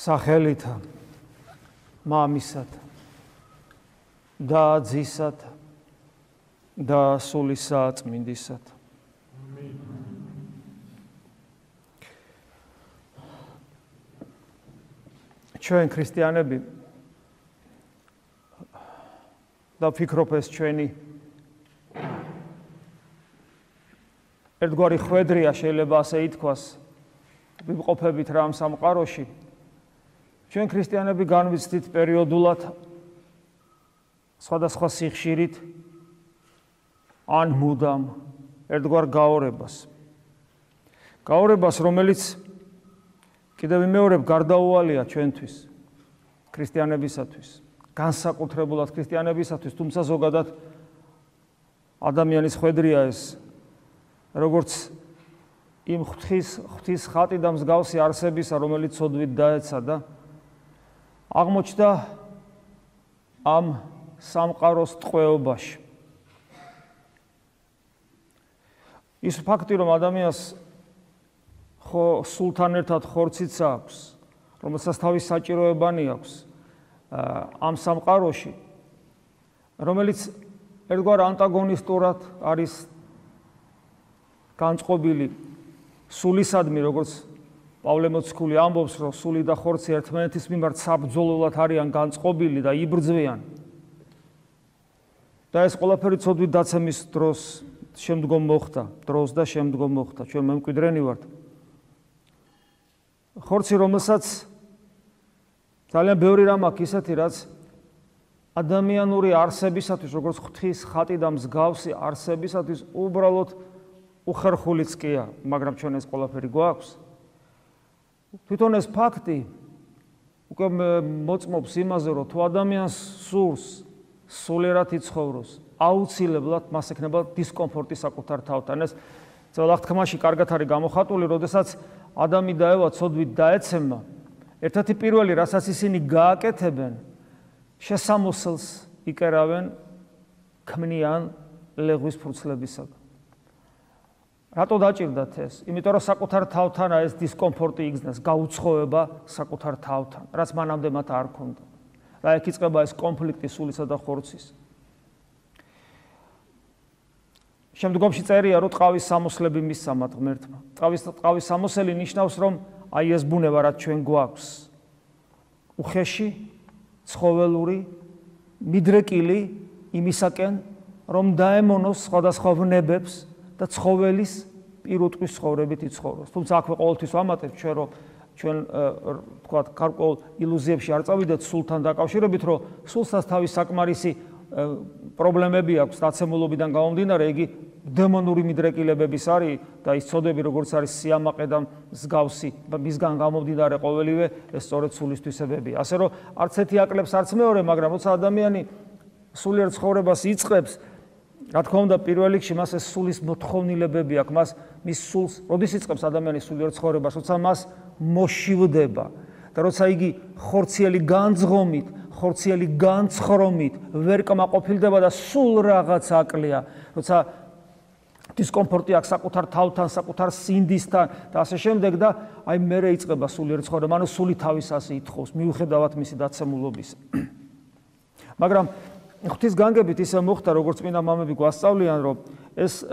სახელითა მამისათა და ძისათა და სულისა წმინდისათა. ჩვენ ქრისტიანები და ვფიქრობ ეს ჩვენი ერთგვარი ხვედრია, შეიძლება ასე ითქვას, ვიმყოფებით რა ამ სამყაროში. ჩვენ ქრისტიანები განვიცდით პერიოდულად სხვადასხვა სიხშირით ან მუდამ ერთგვარ გაორებას. გაორებას, რომელიც კიდევ ვიმეორებ გარდაუვალია ჩვენთვის, ქრისტიანებისათვის, განსაკუთრებულად ქრისტიანებისათვის, თუმცა ზოგადად ადამიანის ხვედრია ეს, როგორც იმ ღვთის ხატი და მსგავსი არსებისა, რომელიც ცოდვით დაეცა და აღმოჩნდა ამ სამყაროს ტყვეობაში. ის ფაქტი, რომ ადამიანს ხო სულთან ერთად ხორციც აქვს, რომელსაც თავის საჭიროებანი აქვს ამ სამყაროში, რომელიც ერთგვარ ანტაგონისტურად არის განწყობილი სულისადმი, როგორც პავლე მოციქული ამბობს, რომ სული და ხორცი ერთმანეთის მიმართ საბრძოლველად არიან განწყობილი და იბრძვიან. და ეს ყველაფერი ცოდვით დაცემის დროს შემდგომ მოხდა, დროს და შემდგომ მოხდა. ჩვენ მემკვიდრენი ვართ. ხორცი, რომელსაც ძალიან ბევრი რამ აქვს ისეთი, რაც ადამიანური არსებისათვის, როგორც ღვთის ხატი და მსგავსი არსებისათვის უბრალოდ უხერხულიც კი არა, მაგრამ ჩვენ ეს ყველაფერი გვაქვს. თვითონ ეს ფაქტი უკვე მოწმობს იმაზე, რომ თუ ადამიანს სურს სულიერად იცხოვროს, აუცილებლად მას ექნება დისკომფორტი საკუთარ თავთან. ეს ძველ აღთქმაში კარგად არის გამოხატული, როდესაც ადამი და ევა ცოდვით დაეცემა, ერთ-ერთი პირველი, რასაც ისინი გააკეთებენ, შესამოსელს იკერავენ ქმნიან ლეღვის ფურცლებისაგან. რატო დაჭირდათ ეს? იმიტომ რომ საკუთარ თავთანა ეს დისკომფორტი იგრძნეს, გაუცხოება საკუთარ თავთან, რაც მანამდე მათ არ ქონდა. და ეგ იწყება ეს კონფლიქტი სულისა და ხორცის. შემდგომში წერია, რომ ტყავის სამოსლები მისცა მათ ღმერთმა. ტყავის სამოსელი ნიშნავს, რომ აი ეს ბუნება, რაც ჩვენ გვაქვს, უხეში, ცხოველური, მიდრეკილი იმისაკენ, რომ დაემონოს სხვადასხვა ვნებებს და ცხოველის პირუტყვის ცხოვრებით იცხოვროს. თუმცა აქვე ყოველთვის ვამატებ ჩვენ, რომ ჩვენ თქვათ გარკვეულ ილუზიებში არ წავიდეთ სულთან დაკავშირებით, რომ სულსაც თავის საკმარისი პრობლემები აქვს დაცემულობიდან გამომდინარე, იგი დემონური მიდრეკილებების არის და ის ცოდები, როგორც არის სიამაყე და მსგავსი, მისგან გამომდინარე ყოველივე ეს სწორედ სულის თვისებებია. ასე რომ არც ერთი აკლებს, არც მეორე, მაგრამ როცა ადამიანი სულიერ ცხოვრებას იწყებს, რა თქმა უნდა, პირველ რიგში მას ეს სულის მოთხოვნილებები აქვს, მას მის სულს, როდის იწყებს ადამიანი სულიერ ცხოვრებას, როცა მას მოშივდება და როცა იგი ხორციელი განძღომით, ხორციელი განცხრომით ვერ კმაყოფილდება და სულ რაღაც აკლია, როცა დისკომფორტი აქვს საკუთარ თავთან, საკუთარ სინდისთან და ასე შემდეგ და აი მერე იწყება სულიერ ცხოვრება, ანუ სული თავის ასე ითხოვს, მიუხედავად მისი დაცემულობის. მაგრამ ღვთის განგებით ისე მოხდა, როგორც წმინდა მამები გვასწავლიან, რომ ეს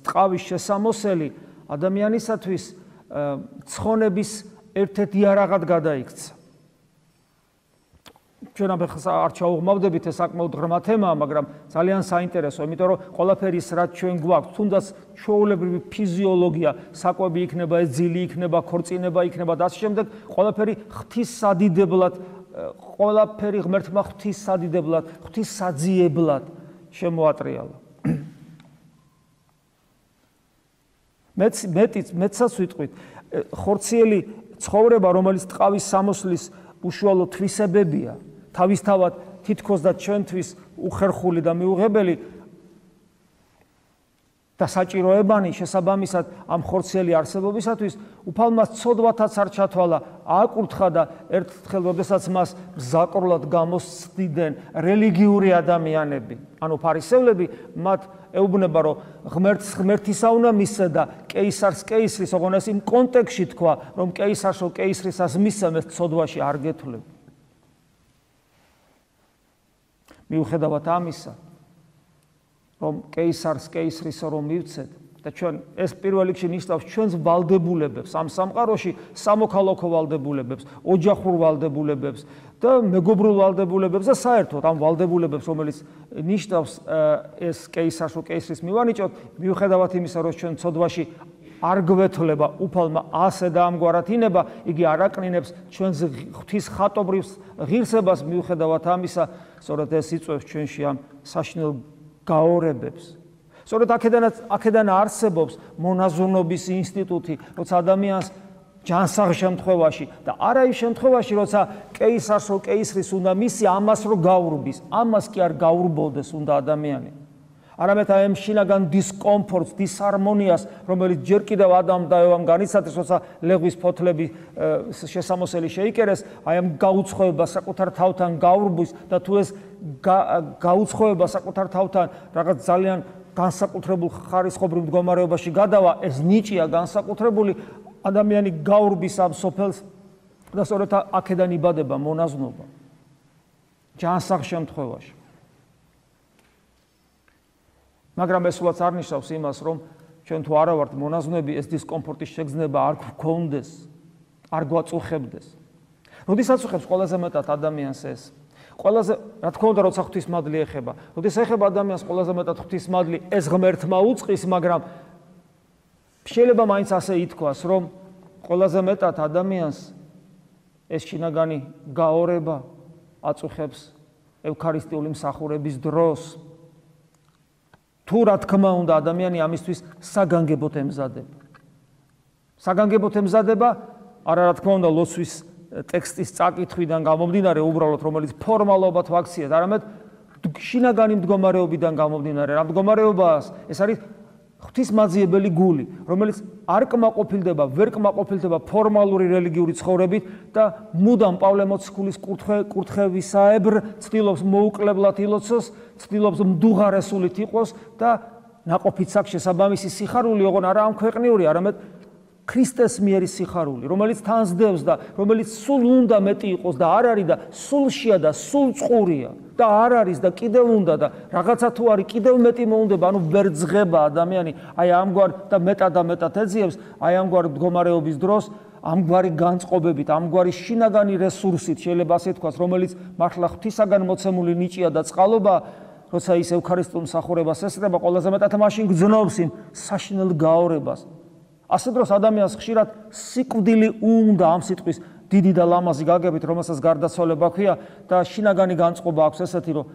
ტყავის შესამოსელი ადამიანისათვის ცხონების ერთ-ერთი იარაღად გადაიქცა. ჩვენ არ ჩაუღმავდებით, ეს საკმაოდ ღრმა თემაა, მაგრამ ძალიან საინტერესოა, იმიტომ რომ ყველაფერი ის, რაც ჩვენ გვაქვს, თუნდაც ჩვეულებრივი ფიზიოლოგია, საკვები იქნება, ეს ძილი იქნება, ქორწინება იქნება და ასე შემდეგ, ყველაფერი ღვთის სადიდებლად, ყველაფერი ღმერთმა ღვთის სადიდებლად, ღვთის საძიებლად შემოატრიალა. მეცაც ვიტყვით, ხორციელი ცხოვრება, რომელიც ტყავის სამოსლის უშუალო თვისებებია, თავისთავად თითქოს და ჩვენთვის უხერხული და მიუღებელი, და საჭიროებანი შესაბამისად ამ ხორციელი არსებობისათვის უფალმა ცოდვათაც არ ჩათვალა, აკურთხა და ერთხელ როდესაც მას მზაკრულად გამოსცდნენ რელიგიური ადამიანები, ანუ ფარისევლები, მათ ეუბნება, რომ ღმერთს ღმერთისა უნდა მისცე და კეისარს კეისრის, ოღონდ ეს იმ კონტექსტში თქვა, რომ კეისარს კეისრისას მისცემ, ეს ცოდვაში არ გეთვლები. მიუხედავად ამისა, რომ კეისარს კეისრისო რომ მივცეთ და ჩვენ ეს პირველ რიგში ნიშნავს ჩვენს ვალდებულებებს ამ სამყაროში, სამოქალაქო ვალდებულებებს, ოჯახურ ვალდებულებებს და მეგობრულ ვალდებულებებს და საერთოდ ამ ვალდებულებებს, რომელიც ნიშნავს ეს კეისარს კეისრის მივანიჭოთ, მიუხედავად იმისა, რომ ჩვენ ცოდვაში არ გვეთვლება უფალმა ასე და ამგვარად ინება, იგი არ აკნინებს ჩვენს ღვთის ხატობრივ ღირსებას, მიუხედავად ამისა, სწორედ ეს იწვევს ჩვენში ამ საშინელ გაორებებს. სწორედ აქედან არსებობს მონაზვნობის ინსტიტუტი, როცა ადამიანს ჯანსაღ შემთხვევაში და არა იმ შემთხვევაში, როცა კეისარს კეისრის უნდა მისცე, ამას რო გაურბის, ამას კი არ გაურბოდეს უნდა ადამიანი. არამედ აი ამ შინაგან დისკომფორტს, დისჰარმონიას, რომელიც ჯერ კიდევ ადამიანს და ევამ განიცადეს, როცა ლეღვის ფოთლები შესამოსელი შეიკერეს, აი ამ გაუცხოებას საკუთარ თავთან გაურბვის და თუ ეს გაუცხოება საკუთარ თავთან რაღაც ძალიან განსაკუთრებულ ხარისხობრივ მდგომარეობაში გადავა, ეს ნიჭია განსაკუთრებული, ადამიანი გაურბის ამ სოფელს და სწორედ აქედან იბადება მონაზვნობა. ჯანსაღ შემთხვევაში. მაგრამ ეს სულაც არ ნიშნავს იმას, რომ ჩვენ თუ არა ვართ მონაზვნები, ეს დისკომფორტის შეგრძნება არ გვქონდეს, არ გვაწუხებდეს. როდესაც უხებს ყველაზე მეტად ადამიანს ეს. ყველაზე, რა თქმა უნდა, როცა ღვთისმადლი ეხება. როდესაც ეხება ადამიანს ყველაზე მეტად ღვთისმადლი, ეს ღმერთმა უწყის, მაგრამ შეიძლება მაინც ასე ითქვას, რომ ყველაზე მეტად ადამიანს ეს შინაგანი გაორება აწუხებს ევქარისტიული მსახურების დროს. თუ რა თქმა უნდა ადამიანი ამისთვის საგანგებოდ ემზადება. საგანგებოდ ემზადება, არა რა თქმა უნდა ლოცვის ტექსტის წაკითხვიდან გამომდინარე, უბრალოდ რომელიც ფორმალობად ვაქციეთ, არამედ შინაგანი მდგომარეობიდან გამომდინარე. რა მდგომარეობაა? ეს არის ღვთისმაძიებელი გული, რომელიც არ კმაყოფილდება, ვერ კმაყოფილდება ფორმალური რელიგიური ცხოვრებით და მუდამ პავლე მოციქულის კურთხევისაებრ ცდილობს მოუკლებლად ილოცოს, ცდილობს მდუღარესულით იყოს და ნაყოფით აქვს შესაბამისი სიხარული, ოღონ არა ამ ქვეყნიური, არამედ ქრისტეს მიერი სიხარული, რომელიც თანსდევს და რომელიც სულ უნდა მეტი იყოს და არ არის და სულშია და სულ წყურია და არ არის და კიდევ უნდა და რაღაცა თუ არის კიდევ მეტი მოუნდება, ანუ ვერ ძღება ადამიანი, აი ამგვარ და მეტად ეძიებს, აი ამგვარ მდგომარეობის დროს, ამგვარი განწყობებით, ამგვარი შინაგანი რესურსით, შეიძლება ასე თქვას, რომელიც მართლა ღვთისაგან მოცემული ნიჭია და წყალობა, როცა ის ევქარისტიულ მსახურებას ესწრება, ყველაზე მეტად მაშინ გძნობს იმ საშინელ გაორებას. ასე დროს ადამიანს ხშირად სიკვდილი უნდა ამ სიტყვის დიდი და ლამაზი გაგებით, რომელსაც გარდაცვალება ქვია და შინაგანი განწყობა აქვს ესეთი, რომ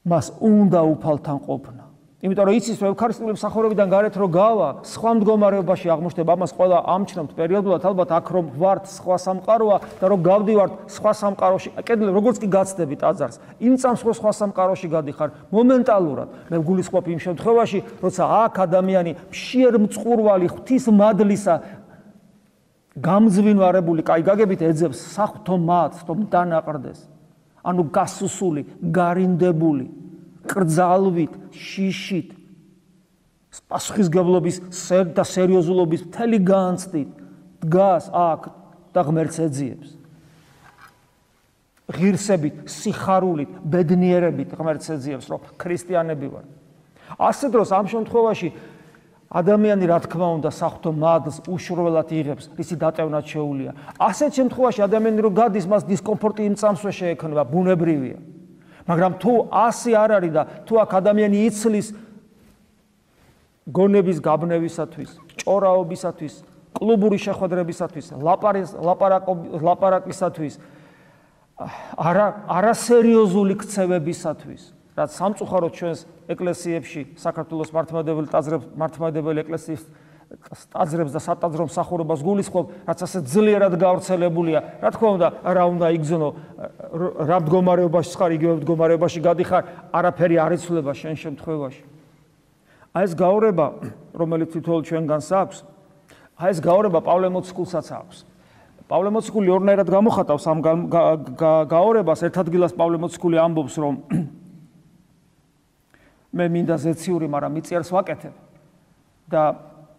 მას უნდა უფალთან ყოფნა. იმიტომ რომ იცის, რომ ევქარისტიული მსახურებიდან გარეთ რო გავა, სხვა მდგომარეობაში აღმოჩნდება, ამას ყველა ამჩნევთ პერიოდულად, ალბათ აქ რომ ვართ სხვა სამყაროა და რომ გავდივართ სხვა სამყაროში, კედლ როგორც კი გაცდები ტაძარს, იმ წამს რო სხვა სამყაროში გადიხარ, მომენტალურად. მე ვგულისხმობ იმ შემთხვევაში, როცა აქ ადამიანი მშიერ მწყურვალი ღვთისმადლისა გამძვინვარებული, კაი გაგებით ეძებს საღვთო მათს, რომ დანაყრდეს. ანუ გასუსული, გარინდებული კრძალვით, შიშით, პასუხისგებლობის და სერიოზულობის მთელი განცდით დგას აქ და ღმერთს ეძიებს. ღირსებით, სიხარულით, ბედნიერებით ღმერთს ეძიებს, რომ ქრისტიანები ვარ. ასე დროს ამ შემთხვევაში ადამიანი რა თქმა უნდა საღვთო მადლს უშურველად იღებს, რისი დატევნაც შეუძლია. ასეთ შემთხვევაში ადამიანი რო გადის, მას დისკომფორტი იმ წამსვე შეექმნება, ბუნებრივია. მაგრამ თუ ასე არ არის და თუ აქ ადამიანი იცლის გონების გაბნევისათვის, ჭორაობისათვის, კლუბური შეხვედრებისათვის, ლაპარაკისათვის, არასერიოზული ქცევებისათვის, რაც სამწუხაროდ ჩვენს ეკლესიებში, საქართველოს მართლმადიდებელი ეკლესიის ტაძრებს და სატაძრო მსახურებას გულისხმობ, რაც ასე ძლიერად გავრცელებულია. რა თქმა უნდა, რა უნდა იგზნო, რა მდგომარეობაში ხარ, იგივე მდგომარეობაში გადიხარ, არაფერი არ იცვლება შენ შემთხვევაში. აი ეს გაორება, რომელიც თითოეულ ჩვენგანს აქვს, აი ეს გაორება პავლე მოციქულსაც აქვს. პავლე მოციქული ორნაირად გამოხატავს ამ გაორებას. ერთ ადგილას პავლე მოციქული ამბობს, რომ მე მინდა ზეციური, მაგრამ მიწიერს ვაკეთებ და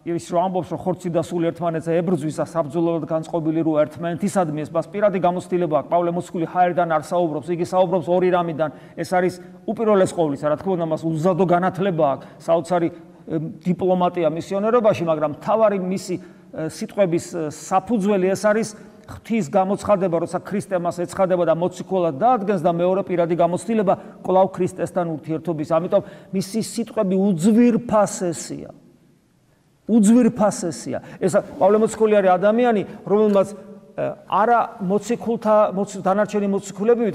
ის რომ ამბობს, რომ ხორცი და სული ერთმანეთზე ებრძვის და საბრძოლოდ განწყობილი რო ერთმანეთისადმი, ეს პირადი გამოცდილება აქვს. პავლე მოციქული ჰაერიდან არ საუბრობს, იგი საუბრობს ორი რამიდან. ეს არის უპირველეს ყოვლისა, რა თქმა უნდა, მას უზადო განათლება აქვს, საოცარი დიპლომატია მისიონერობაში, მაგრამ მთავარი მისი სიტყვების საფუძველი ეს არის ღვთის გამოცხადება, როცა ქრისტე მას ეცხადება და მოციქულად დაადგენს და მეორე პირადი გამოცდილება კვლავ ქრისტესთან ურთიერთობის. ამიტომ მისი სიტყვები უძვირფასესია. უძვირფასესია. ეს პავლე მოციქული არის ადამიანი, რომელმაც არა მოციქულთა დანარჩენი მოციქულებივით,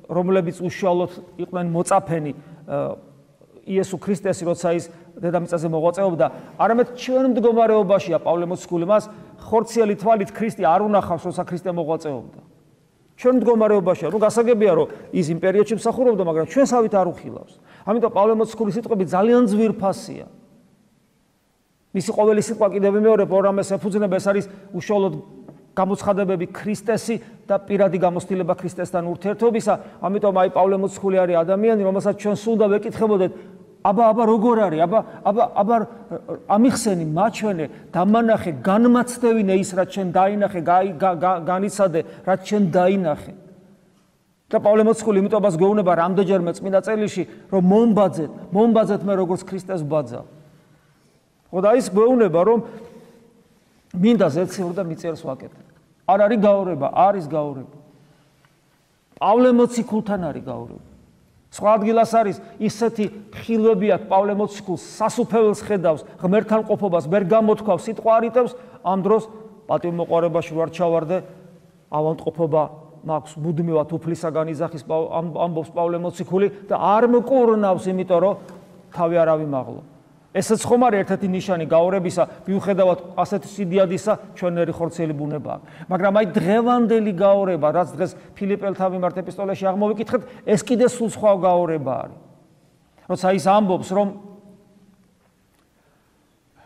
რომლებიც უშუალოდ იყვნენ მოწაფენი იესო ქრისტესი, როცა ის დედამიწაზე მოღვაწეობდა, არამედ ჩვენ მდგომარეობაშია პავლე მოციქული მას ხორციელი თვალით ქრისტე არ უნახავს, როცა ქრისტე მოღვაწეობდა. ჩვენ მდგომარეობაშია, რომ გასაგებია, რომ ის იმ პერიოდში მსახურობდა, მაგრამ ჩვენსავით არ უხილავს. ამიტომ პავლე მოციქულის სიტყვები ძალიან ძვირფასია. მისი ყოველი სიტყვა კიდევ მეორე პროგრამას ეფუძნება, ეს არის უშუალოდ გამოცხადებები ქრისტესი და პირადი გამოცდილება ქრისტესთან ურთიერთობისა. ამიტომ აი პავლე მოციქული არის ადამიანი, რომელსაც ჩვენ სულდა ვეკითხებოდეთ, აბა როგორ არის, აბა ამიხსენი, მაჩვენე, დამანახე, განმაცდევინე ის, რაც ჩვენ დაინახე, განიცადე, რაც ჩვენ დაინახე. და პავლე მოციქული იმიტომაც გვეუბნება რამდენჯერმე წმინდა წერილში, რომ მომბაძეთ მე როგორც ქრისტეს ვბაძავ. და ის გვეუბნება, რომ მინდა ზეციური და მიწიერს ვაკეთებ. არ არის გაორება, არის გაორება. პავლე მოციქულთან არის გაორება. სხვა ადგილას არის ისეთი ხილვები აქვს, პავლე მოციქულს სასუფეველს ხედავს, ღმერთთან ყოფობას ვერ გამოთქვავს, სიტყვა არ იტევს, ამ დროს პატივმოყვარებაში ვარ ჩავარდე, ავადმყოფობა მაქვს მუდმივად უფლისაგან იზახის ამბობს პავლე მოციქული და არ მკურნავს, იმიტომ რომ თავი არ ავიმაღლო. ესეც ხომ არის ერთ-ერთი ნიშანი გაორებისა, მიუხედავად ასეთი სიდიადისა, ჩვენერი ხორციელი ბუნება აქვს. მაგრამ აი დღევანდელი გაორება, რაც დღეს ფილიპელთა მიმართ ეპისტოლეში აღმოვიკითხეთ, ეს კიდე სულ სხვა გაორება არის. როცა ის ამბობს, რომ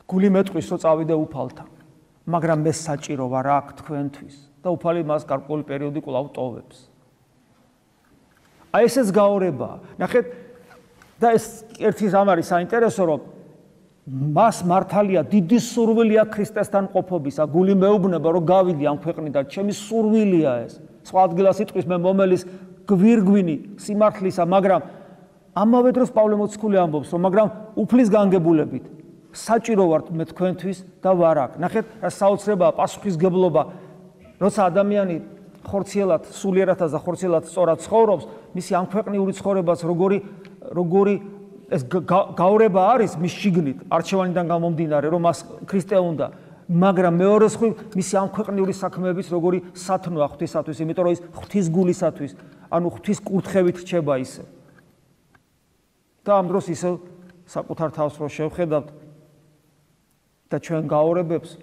გული მეტყვის, რომ წავიდე უფალთან, მაგრამ მე საჭირო ვარ აქ თქვენთვის და უფალი მას გარკვეული პერიოდი კვლავ ტოვებს. აი ესეც გაორებაა. ნახეთ, და ეს ერთი რამ არის საინტერესო, რომ მას მართალია დიდი სურვილი აქვს ქრისტესთან ყოფობისა, გული მეუბნება, რომ გავიდი ამ ქვეყნიდან, ჩემი სურვილია ეს. სხვა ადგილას იტყვის, მე მომელის გვირგვინი სიმართლისა, მაგრამ ამავე დროს პავლე მოციქული ამბობს, რომ მაგრამ უფლის განგებულებით საჭირო ვარ მე თქვენთვის და ვარ აქ. ნახეთ, რა საოცრებაა პასუხისგებლობა, როცა ადამიანი ხორციელად, სულიერადაც და ხორციელად სწორად ცხოვრობს, მისი ამ ქვეყნიური ცხოვრებაც როგორი ეს გაორება არის მის შიგნით, არჩევანიდან გამომდინარე, რომ მას ქრისტე უნდა, მაგრამ მეორე მხრივ მისი ამ ქვეყნიური საქმეების როგორი სათნოა ღვთისათვის, იმიტომ რომ ის ღვთის გულისათვის, ანუ ღვთის კურთხევით რჩება ისე. და ამ დროს ისევ საკუთარ თავს რო შევხედავთ და ჩვენ გაორებებს,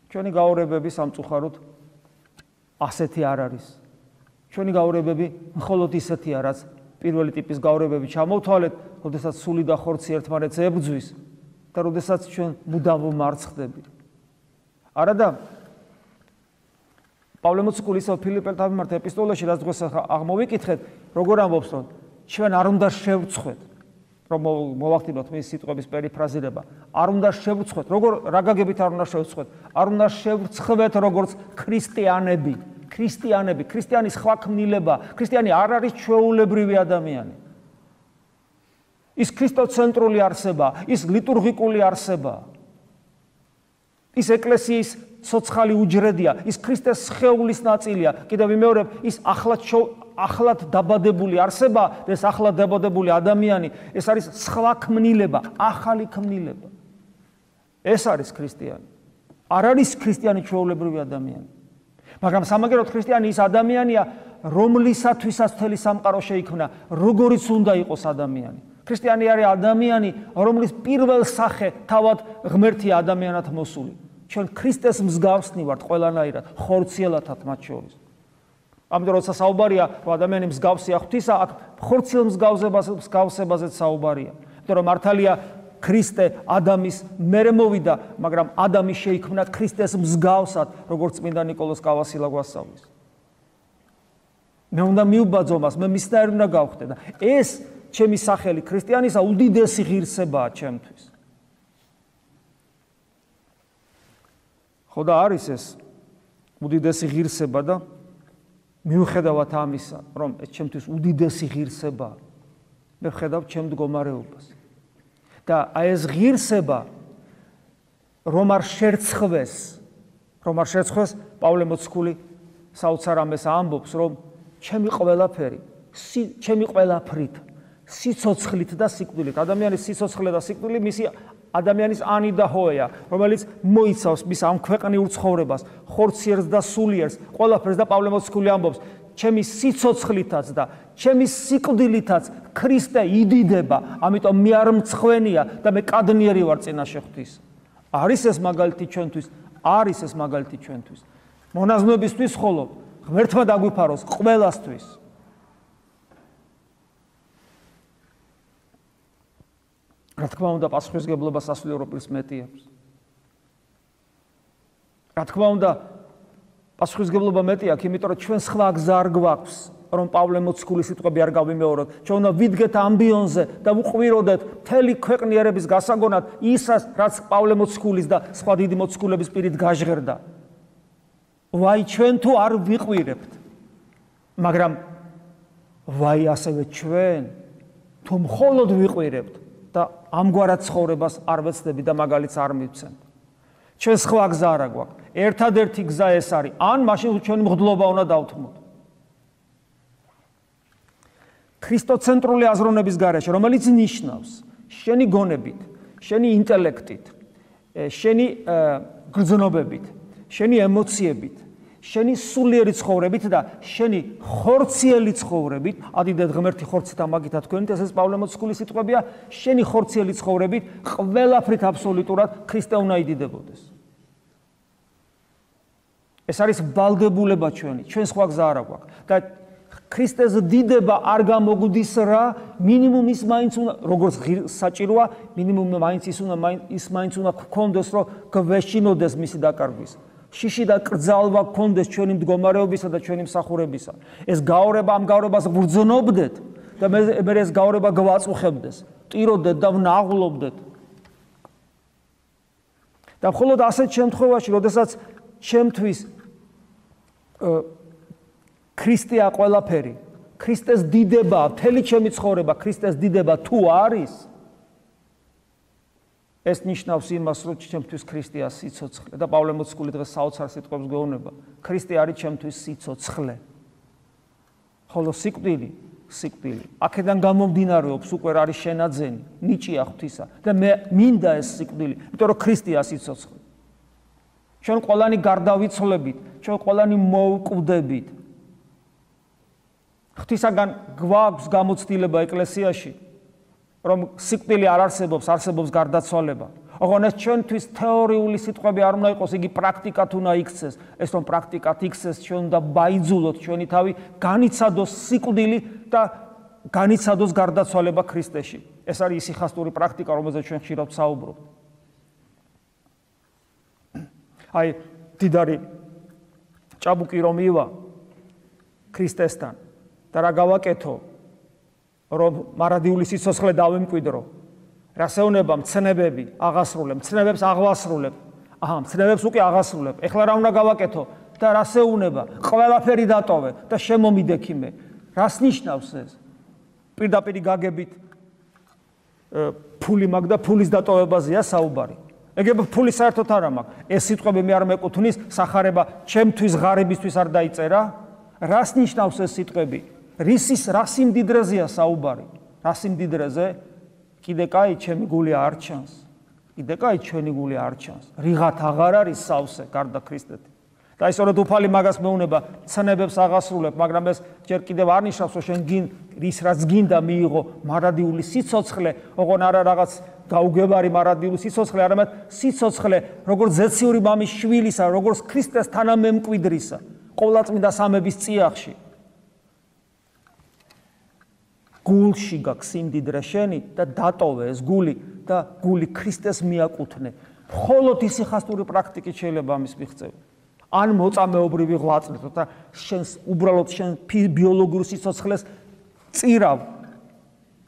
ჩვენი გაორებები სამწუხაროდ ასეთი არ არის. ჩვენი გაორებები მხოლოდ ისეთია, რაც პირველი ტიპის გაორებები ჩამოვთვალეთ, როდესაც სული და ხორცი ერთმანეთს ებრძვის და როდესაც ჩვენ მუდამ ვმარცხდებით. არადა პავლე მოციქული ისევ ფილიპელთა მიმართ ეპისტოლეში, რაც დღეს აღმოვიკითხეთ, როგორ ამბობს, რომ ჩვენ არ უნდა შევწხვეთ, რომ მოვახდინოთ მის სიტყვების პერიფრაზირება, არ უნდა შევწხვეთ, რა გაგებით არ უნდა შევწხვეთ, არ უნდა შევწხვეთ როგორც ქრისტიანები. ქრისტიანის სხვა ქმნილება, ქრისტიანი არ არის ჩვეულებრივი ადამიანი. ის ქრისტოცენტრული არსება, ის ლიტურგიკული არსება. ის ეკლესიის ცოცხალი უჯრედია, ის ქრისტეს სხეულის ნაწილია. კიდევ ვიმეორებ, ის ახლად დაბადებული არსება, ეს ახლად დაბადებული ადამიანი, ეს არის სხვა ქმნილება, ახალი ქმნილება. ეს არის ქრისტიანი. არ არის ქრისტიანი ჩვეულებრივი ადამიანი. მაგრამ სამაგეროდ ქრისტიანი ის ადამიანია, რომლისათვისაც მთელი სამყარო შეიქმნა, როგორიც უნდა იყოს ადამიანი. ქრისტიანი არის ადამიანი, რომლის პირველ სახე თავად ღმერთია ადამიანად მოსული. ჩვენ ქრისტეს მსგავსნი ვართ ყველანაირად, ხორციელათაც მათ შორის. ამიტომ როცა საუბარია, რომ ადამიანი მსგავსია ღვთისა, აქ ხორციელ მსგავსებაზეც საუბარია. იმიტომ რომ მართალია ქრისტე ადამის მერე მოვიდა, მაგრამ ადამი შეიქმნა ქრისტეს მსგავსად, როგორც წმინდა ნიკოლოზ კავასილა გვასწავლის. მე უნდა მიუბაძო მას, მე მისნაირი უნდა გავხდე და ეს ჩემი სახელი ქრისტიანისა უდიდესი ღირსებაა ჩემთვის. ხო და არის ეს უდიდესი ღირსება და მიუხედავად ამისა, რომ ეს ჩემთვის უდიდესი ღირსებაა, მე ვხედავ ჩემ მდგომარეობას. და აი ეს ღირსება რომ არ შერცხվეს, პავლე მოციქული საოცარ ამას ამბობს, რომ ჩემი ყველაფრით, სიცოცხლით და სიკვდილით, ადამიანის სიცოცხლე და სიკვდილი მისი ადამიანის ანი და ჰოეა, რომელიც მოიცავს მის ამ ქვეყნიურ ცხოვრებას, ხორციელს და სულიერს, ყველაფერს და პავლე მოციქული ამბობს, ჩემი სიცოცხლითაც და ჩემი სიკვდილითაც ქრისტე იდიდება, ამიტომ მე არ მცხვენია და მე კადნიერი ვარ წინაშე ღვთის. არის ეს მაგალითი ჩვენთვის. მონაზვნებისთვის ხოლო ღმერთმა დაგვიფაროს ყველასთვის. რა თქმა უნდა, პასუხისმგებლობა სასულიერო პირს მეტი აქვს. რა თქმა უნდა, პასუხისმგებლობა მეტი აქვს, იმიტომ რომ ჩვენ სხვა გზა არ გვაქვს, რომ პავლე მოციქულის სიტყვები არ გავიმეოროთ. ჩვენ უნდა ვიდგეთ ამბიონზე და ვუყვიროდეთ მთელი ქვეყნიერების გასაგონად ისას, რაც პავლე მოციქულის და სხვა დიდი მოციქულების პირით გაჟღერდა. ვაი ჩვენ თუ არ ვიყვირებთ, მაგრამ ვაი ასევე ჩვენ თუ მხოლოდ ვიყვირებთ და ამგვარად ცხოვრებას არ ვეცდები და მაგალითს არ მივცემთ. ჩვენ სხვა გზა არ გვაქვს. ერთადერთი გზა ეს არის, ან მაშინ ჩვენი მღვდლობა უნდა დავთმოთ. ქრისტოცენტრული აზროვნების გარეშე, რომელიც ნიშნავს შენი გონებით, შენი ინტელექტით, შენი გრძნობებით, შენი ემოციებით, შენი სულიერი ცხოვრებით და შენი ხორციელი ცხოვრებით, ადიდეთ ღმერთი ხორცით ამაგითა თქვენით, ეს პავლე მოციქულის სიტყვებია, შენი ხორციელი ცხოვრებით ყველაფრით აბსოლუტურად ქრისტე უნდა იდიდებოდეს. ეს არის ვალდებულება ჩვენი, ჩვენ სხვა გზა არ გვაქვს და ქრისტეს დიდება არ გამოგვდის რა, მინიმუმ ის მაინც უნდა, როგორც საჭიროა, მინიმუმ ის მაინც უნდა გქონდეს, რომ გვეშინოდეს მისი დაკარგვის. შიში და კრძალვა გქონდეს ჩვენი მდგომარეობისა და ჩვენი მსახურებისა. ეს გაორება ამ გაორებას ვგრძნობდეთ და მე ეს გაორება გვაწუხებდეს, ტიროდეთ და ვნაღლობდეთ. და მხოლოდ ასეთ შემთხვევაში, როდესაც ჩემთვის ქრისტეა ყველაფერი, ქრისტეს დიდება, მთელი ჩემი ცხოვრება, ქრისტეს დიდება თუ არის, ეს ნიშნავს იმას, რომ ჩემთვის ქრისტეა სიცოცხლე და პავლე მოციქული დღეს საოცარ სიტყვებს გვეუბნება. ქრისტე არის ჩემთვის სიცოცხლე. ხოლო სიკვდილი, აქედან გამომდინარეობს უკვე არის შენაძენი, ნიჭია ღვთისა და მე მინდა ეს სიკვდილი, იმიტომ რომ ქრისტეა სიცოცხლე. ჩვენ ყველანი გარდავიცვლებით, ჩვენ ყველანი მოვკვდებით. ღვთისაგან გვაქვს გამოცდილება ეკლესიაში, რომ სიკვდილი არ არსებობს, არსებობს გარდაცვალება. ოღონდ ეს ჩვენთვის თეორიული სიტყვები არ უნდა იყოს, იგი პრაქტიკად უნდა იქცეს. ეს რომ პრაქტიკად იქცეს, ჩვენ უნდა ბაიძულოთ ჩვენი თავი, განიცადოს სიკვდილი და განიცადოს გარდაცვალება ქრისტეში. ეს არის სიხასტური პრაქტიკა, რომელზეც ჩვენ ხშირად ვსაუბრობთ. აი, დიდარი ჭაბუკი რომ ივა ქრისტესთან და რა გავაკეთო, რომ მარადიული სიცოცხლე დავიმკვიდრო, რასეუნება მცნებები აღასრულებ, მცნებებს აღვასრულებ, მცნებებს უკვე აღასრულებ, ეხლა რა უნდა გავაკეთო და რასეუნება, ყველაფერი დატოვე და შემომიდექი მე. რას ნიშნავს ეს? პირდაპირ გაგებით ფული მაქვს და ფულის დატოვებაზეა საუბარი. ეგ ფული საერთოდ არ მაქვს. ეს სიტყვები მე არ მეკუთვნის, სახარება ჩემთვის ღარიბისთვის არ დაიწერა. რას ნიშნავს ეს სიტყვები? რა სიმდიდრეზეა საუბარი? რა სიმდიდრეზე? კიდე კაი ჩემი გული არ ჩანს. კიდე კაი ჩვენი გული არ ჩანს. რიღათ აღარ არის სავსე გარდა ქრისტეთი. და ისწორედ უფალი მაგას მეუნება, ცნებებს აღასრულებ, მაგრამ ეს ჯერ კიდევ არ ნიშნავს, რომ შენ ის რაც გინდა მიიღო მარადიული სიცოცხლე, ოღონ არა რაღაც გაუგებარი მარადიული სიცოცხლე, არამედ სიცოცხლე, როგორც ზეციური მამის შვილისა, როგორც ქრისტეს თანამემკვიდრისა, ყოვლადწმინდა სამების წიაღში. გულში გაქვს სიმდიდრე შენი და დატოვე ეს გული და გული ქრისტეს მიაკუთვნე. მხოლოდ ისიხასტური პრაქტიკით შეიძლება ამის მიღწევა. ან მოწამეობრივი ღვაწლით და შენს უბრალოდ შენ ბიოლოგიურ სიცოცხლეს წირავ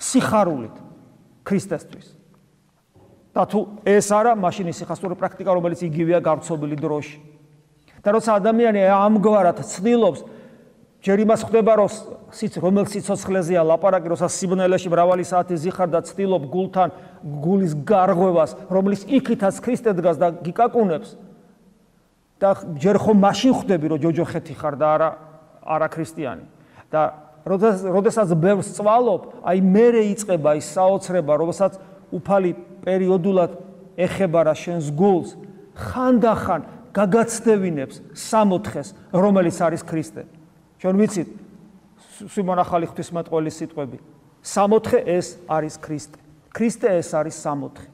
სიხარულით ქრისტესთვის. და თუ ეს არა, მაშინ ისიხასტური პრაქტიკა, რომელიც იგივეა გავრცობილი დროში. და როცა ადამიანი ამგვარად ცდილობს, ჯერ იმას ხდება, რომელიც სიცოცხლეზეა ლაპარაკი, როცა სიბნელეში მრავალი საათი ზიხარ და ცდილობ გულთან გულის გარღვევას, რომელიც იქითაც ქრისტე დგას და გიკაკუნებს. და ჯერ ხომ მაშინ ხვდები, რომ ჯოჯოხეთი ხარ და არა ქრისტიანი. და როდესაც ბევრს წვალობ, აი მერე იწყება ის საოცრება, რომელსაც უფალი პერიოდულად ეხება რა შენს გულს, ხანდახან გაგაცდევინებს სამოთხეს, რომელიც არის ქრისტე. ჩვენ ვიცით სიმონ ახალი ღვთისმეტყველის სიტყვები. სამოთხე ეს არის ქრისტე. ქრისტე ეს არის სამოთხე.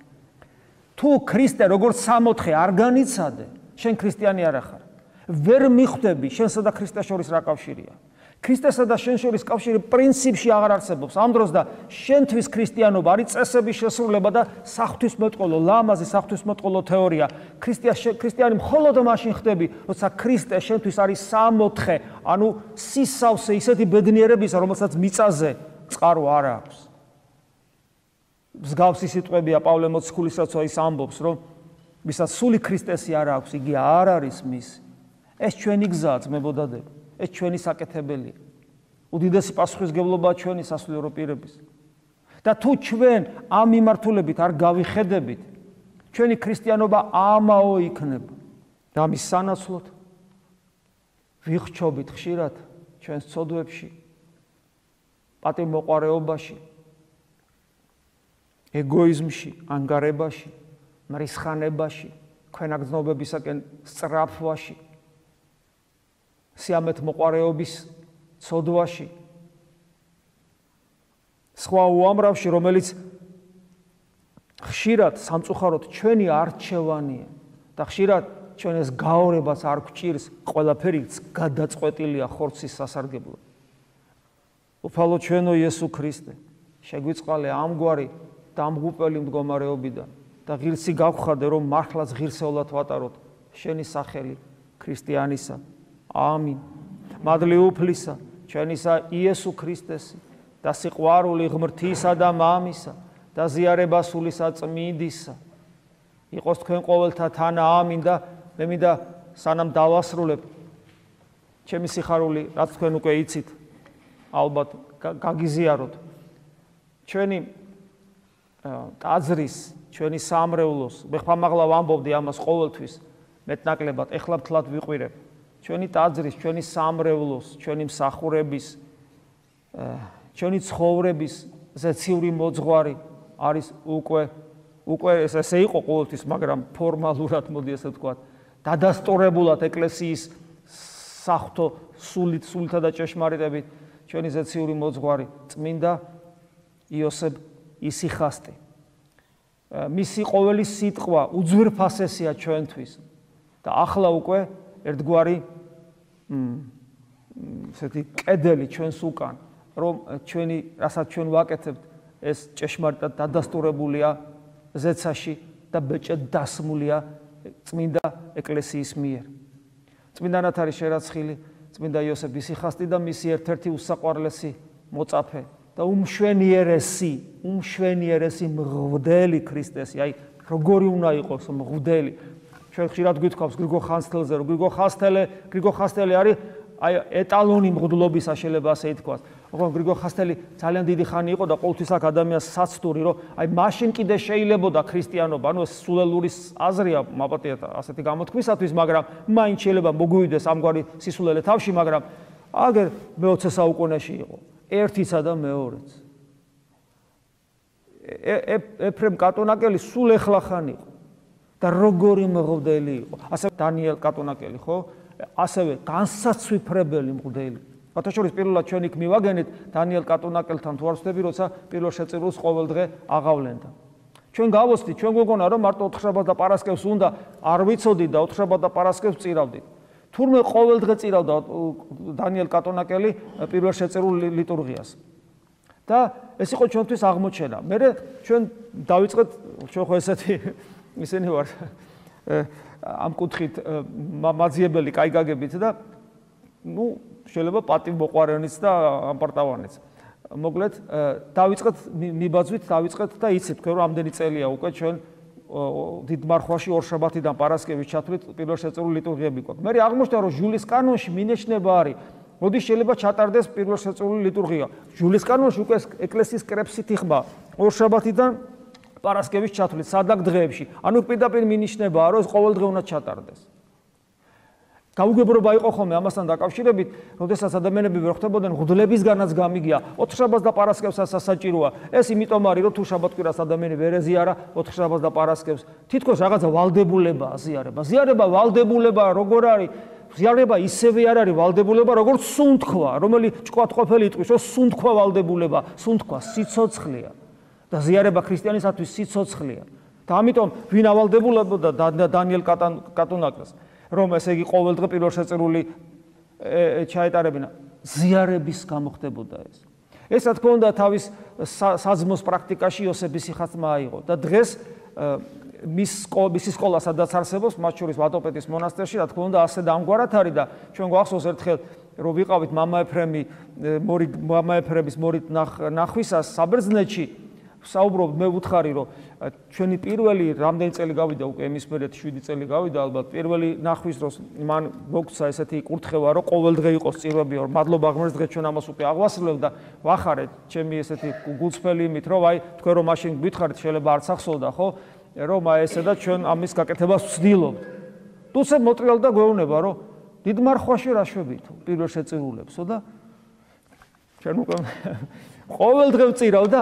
თუ ქრისტე როგორც სამოთხე არ განიცადე, შენ ქრისტიანი არ ხარ. ვერ მიხვდები შენსა და ქრისტეს შორის რა კავშირია. ქრისტესა და შენ შორის კავშირი პრინციპში აღარ არსებობს. ამ დროს და შენთვის ქრისტიანობა არის წესების შესრულება და საღვთისმეტყველო ლამაზი საღვთისმეტყველო თეორია. ქრისტიანი მხოლოდ მაშინ ხდები, როცა ქრისტე შენთვის არის სამოთხე, ანუ სისავსე ისეთი ბედნიერებისა, რომელსაც მიწაზე წყარო არ აქვს. მსგავსი სიტყვებია პავლე მოციქულისაც ის ამბობს, რომ ვისაც სული ქრისტესი არ აქვს, იგი არ არის მისი. ეს ჩვენი გზაა, ძმებოდადები. ეს ჩვენი საკეთებელია. უდიდესი პასუხისმგებლობაა ჩვენი სასულიერო პირების. და თუ ჩვენ ამ მიმართულებით არ გავიხედებით, ჩვენი ქრისტიანობა ამაო იქნება. და ამის სანაცვლოდ ვიხრჩობით ხშირად ჩვენს ცოდვებში, პატივმოყვარეობაში, ეგოიზმში, ანგარებაში, მრისხანებაში, ქვენაგრძნობებისაკენ სწრაფვაში, სიამეთ მოყვარეობის ცოდვაში, სხვა უამრავში, რომელიც ხშირად სამწუხაროდ ჩვენი არჩევანია და ხშირად ჩვენ ეს გაორებას არ გვჭირს, ყველაფერიც გადაწყვეტილია ხორცის სასარგებლოდ. უფალო ჩვენო იესო ქრისტე, შეგვიწყალე ამგვარი დამღუპელი მდგომარეობიდან და ღირსი გავხადე, რომ მართლაც ღირსეულად ვატაროთ შენი სახელი ქრისტიანისა. ამინ. მადლი უფლისა, ჩვენისა იესო ქრისტესი და სიყვარული ღმრთისა და მამისა და ზიარება სულისა წმინდისა იყოს თქვენ ყოველთა თან. ამინ. და მე მინდა სანამ დავასრულებ, ჩემი სიხარული, რაც თქვენ უკვე იცით, ალბათ გაგიზიაროთ. ჩვენი ტაძრის, ჩვენი სამრევლოს, მე ხმამაღლა ვამბობდი ამას ყოველთვის, მეტნაკლებად, ეხლა მთლად ვიყვირებ. ჩვენი ტაძრის, ჩვენი სამრევლოს, ჩვენი მსახურების, ჩვენი ცხოვრების ზეციური მოძღვარი არის უკვე ესე იყო ყოველთვის, მაგრამ ფორმალურად მოდი ესე ვთქვათ, დადასტურებულად ეკლესიის საღვთო სულითა და ჭეშმარიტებით ჩვენი ზეციური მოძღვარი წმინდა იოსებ ისიხასტი. მისი ყოველი სიტყვა უძვირფასესია ჩვენთვის და ახლა უკვე ერთგვარი ესეთი კედელი ჩვენს უკან, რომ რასაც ჩვენ ვაკეთებთ, ეს ჭეშმარიტად დადასტურებულია ზეცაში და ბეჭედ დასმულია წმინდა ეკლესიის მიერ. წმინდანად არის შერაცხილი წმინდა იოსებ ისიხასტი და მისი ერთ-ერთი უსაყვარლესი მოწაფე და უმშვენიერესი მღვდელი ქრისტესი. აი, როგორი უნდა იყოს მღვდელი? ჩვენ ხშირად გვითხოვს გრიგო ხანძთელზე, რომ გრიგო ხანძთელი არის აი ეტალონი მღვდლობისა, შეიძლება ასე ითქვას. ოღონდ გრიგო ხანძთელი ძალიან დიდი ხანი იყო და ყოველთვის აქ ადამიანს საცდური, რომ აი მაშინ კიდე შეიძლებოდა ქრისტიანობა, ანუ ეს სულელური აზრია მაპატიეთ ასეთი გამოთქმისათვის, მაგრამ მაინც შეიძლება მოგვივიდეს ამგვარი სისულელე თავში, მაგრამ აგერ მე-20 საუკუნეში იყო ერთიცა და მეორეც. ეფრემ კატონაკელი სულ ეხლახან იყო და როგორი მღვდელი იყო. ასე დანიელ კატონაკელი, ხო? ასევე განსაცვიფრებელი მღვდელი. ბათაშორის პირველად ჩვენ იქ მივაგენით დანიელ კატონაკელთან თუ არ ვცდები, როცა პირველ შეწირულს ყოველდღე აღავლენდა. ჩვენ გავოსდით, ჩვენ გვეგონა რომ მარტო ოთხშაბათს და პარასკევს უნდა, არ ვიცოდით და ოთხშაბათს და პარასკევს წირავდით. თურმე ყოველდღე წირავდა დანიელ კატონაკელი პირველ შეწირულ ლიტურგიას. და ეს იყო ჩვენთვის აღმოჩენა. მე ჩვენ დავიწყეთ ჩვენ ხო ესეთი ისინი ვარ ამ კუთხით მაძიებელი კაი გაგებით და ნუ შეიძლება პატივმოყვარენიც და ამპარტავანიც. მოკლედ დავიწყეთ მიბაძვით დავიწყეთ და იცით თქვენ რომ ამდენი წელია უკვე ჩვენ დიდ მარხვაში ორშაბათიდან პარასკევის ჩათვლით პირველ შეწირული ლიტურგიები გვაქვს. მე აღმოჩნდა რომ ჟულის კანონში მინიშნება არის მოდი შეიძლება ჩატარდეს პირველ შეწირული ლიტურგია. ჟულის კანონში უკვე ეკლესიის კრებსით იხმა ორშაბათიდან პარასკევის ჩათვლით სადაგ დღეებში. ანუ პირდაპირ მინიშნებაა რომ ეს ყოველ დღე უნდა ჩატარდეს. გაუგებრობა იყო ხოლმე ამასთან დაკავშირებით, როდესაც ადამიანები ვერ ხვდებოდნენ ღვლებისგანაც გამიგია, ოთხშაბათს და პარასკევსაც სასაჭიროა. ეს იმიტომ არის, რომ თუ შაბათ-კვირას ადამიანი ვერ ეზიარა ოთხშაბათს და პარასკევს, თითქოს რაღაცა ვალდებულებაა ზიარება. ზიარება ვალდებულებაა, როგორ არის? ზიარება ისევე არ არის ვალდებულება, როგორც სუნთქვა, რომელიც ჭკვატყოფელი იტყვის, რომ სუნთქვა ვალდებულება, სუნთქვა სიცოცხლეა. და ზიარება ქრისტიანისათვის სიცოცხლეა. და ამიტომ ვინ ავალდებულებოდა დანიელ კატუნაკას რომ ესე იგი ყოველ დღე პირველ შეწირული ჩაეტარებინა ზიარების გამო ხდებოდა ეს. ეს რა თქმა უნდა თავის საძმოს პრაქტიკაში იოსების სიხასმა აიღო და დღეს მისი სკოლა სადაც არსებობს, მათ შორის ვატოპეტის მონასტერში, რა თქმა უნდა ასე და ამგვარად არის და ჩვენ გვახსოვს ერთხელ რომ ვიყავით მამა ეფრემის მორით ნახვისას საბერძნეთში საუბრობ მე ვუთხარი რომ ჩვენი პირველი რამდენი წელი გავიდა უკვე იმის მერეთ 7 წელი გავიდა ალბათ პირველი ნახვის დროს მან მოგცა ესეთი კურთხევა რომ ყოველ დღე იყოს წირვები რომ მადლობა ღმერთს დღეს ჩვენ ამას უკვე აღვასრულებ და ვახარეთ ჩემი ესეთი გულწრფელი იმით რომ აი თქვენ რომ მაშინ გითხარით შეიძლება არც ახსოვდა ხო რომ აი ესე და ჩვენ ამის გაკეთებას ვცდილობთ თუმცა მოტრიალდა გვეუბნება რომ დიდ მარხვაში რა შვებითო პირველ შეწირულებსო და ჩვენ უკვე ყოველ დღე ვწირავ და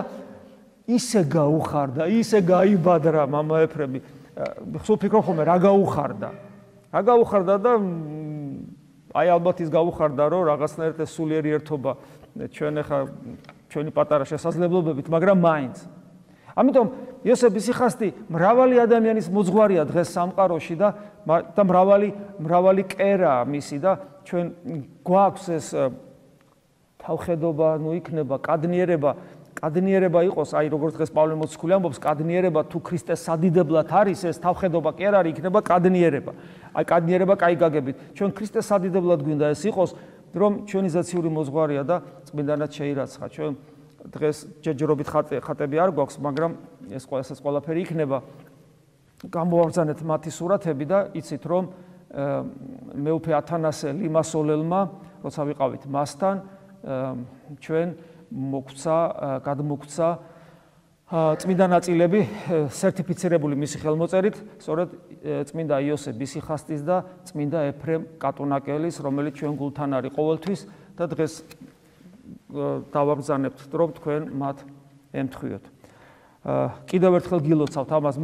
ისე გაუხარდა, ისე გაიბადრა მამა ეფრემი. სულ ფიქრობ ხოლმე რა გაუხარდა. რა გაუხარდა და აი ალბათ ის გაუხარდა, რომ რაღაცნაირად ეს სულიერი ერთობა ჩვენ ახლა ჩვენი პატარა შესაძლებლობებით, მაგრამ მაინც. ამიტომ იოსების სიხასტი მრავალი ადამიანის მოძღვარია დღეს სამყაროში და მრავალი კერაა მისი და ჩვენ გვაქვს ეს თავხედობა, ნუ იქნება კადნიერება იყოს, აი როგორც დღეს პავლე მოციქული ამბობს, კადნიერება თუ ქრისტეს სადიდებლად არის, ეს თავხედობა კი არ არის, იქნება კადნიერება. აი კადნიერება კაი გაგებით. ჩვენ ქრისტეს სადიდებლად გვინდა ეს იყოს, რომ ჩვენი ზაციური მოძღვარია და წმინდანად შეირაცხა. ჩვენ დღეს ჯერჯერობით ხატები არ გვაქვს, მაგრამ ეს ყველაფერი იქნება. გამოვაბრძანეთ მათი სურათები და იცით რომ მეუფე ათანასე ლიმასოლელმა, როცა ვიყავით მასთან, ჩვენ გადმოგცა წმინდა ნაწილები სერტიფიცირებული მისი ხელმოწერით, სწორედ წმინდა იოსების სიხასტის და წმინდა ეფრემ კატუნაკელის, რომელიც ჩვენ გულთან არის ყოველთვის და დღეს დავაბრძანებთ, რომ თქვენ მათ ემთხვიოთ. კიდევ ერთხელ გილოცავთ ამას,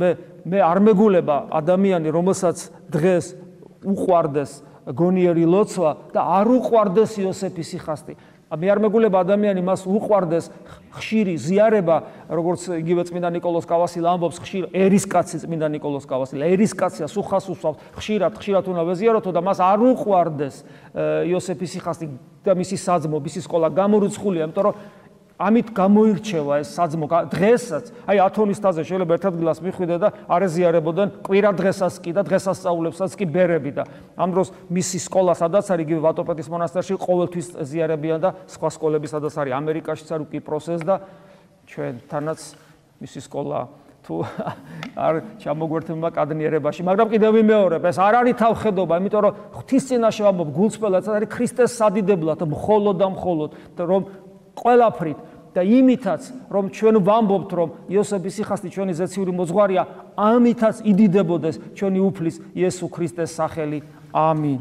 მე არ მეგულება ადამიანი, რომელსაც დღეს უყვარდეს გონიერი ლოცვა და არ უყვარდეს იოსების სიხასტი. მე არ მეგულება ადამიანი მას უყვარდეს ხშირი ზიარება, როგორც იგივე წმინდა ნიკოლოზ კავასილა ამბობს, ხშირ ერისკაცი წმინდა ნიკოლოზ კავასილა, ერისკაცია სუხას უსვამს, ხშირად უნდა ვეზიაროთო და მას არ უყვარდეს იოსების სიხასტი და მისი საძმო, მისი სკოლა გამორიცხულია, იმიტომ რომ ამით გამოირჩევა ეს საძმო დღესაც, აი ათონის თაზე შეიძლება ერთ ადგილას მიხვიდე და არ ეზიარებოდნენ კვირა დღესაც კი და დღესასწაულებსაც კი ბერები და ამ დროს მისი სკოლა სადაც არის იგივე ვატოპეტის მონასტერში ყოველთვის ზიარებიან და სხვა სკოლები სადაც არის ამერიკაშიც არის კიპროსეს და ჩვენთანაც მისი სკოლა თუ არ ჩამოგვერთება კადნიერებაში, მაგრამ კიდევ ვიმეორებ, ეს არ არის თავხედობა, იმიტომ რომ ღვთის წინაშე ვამბობ გულწრფელად, ეს არის ქრისტეს სადიდებლად, მხოლოდ და მხოლოდ, რომ ყველაფრით და იმითაც რომ ჩვენ ვამბობთ რომ იოსების სიხასტი ჩვენი ზეციური მოძღვარია, ამითაც იდიდებოდეს ჩვენი უფლის იესო ქრისტეს სახელი. ამინ.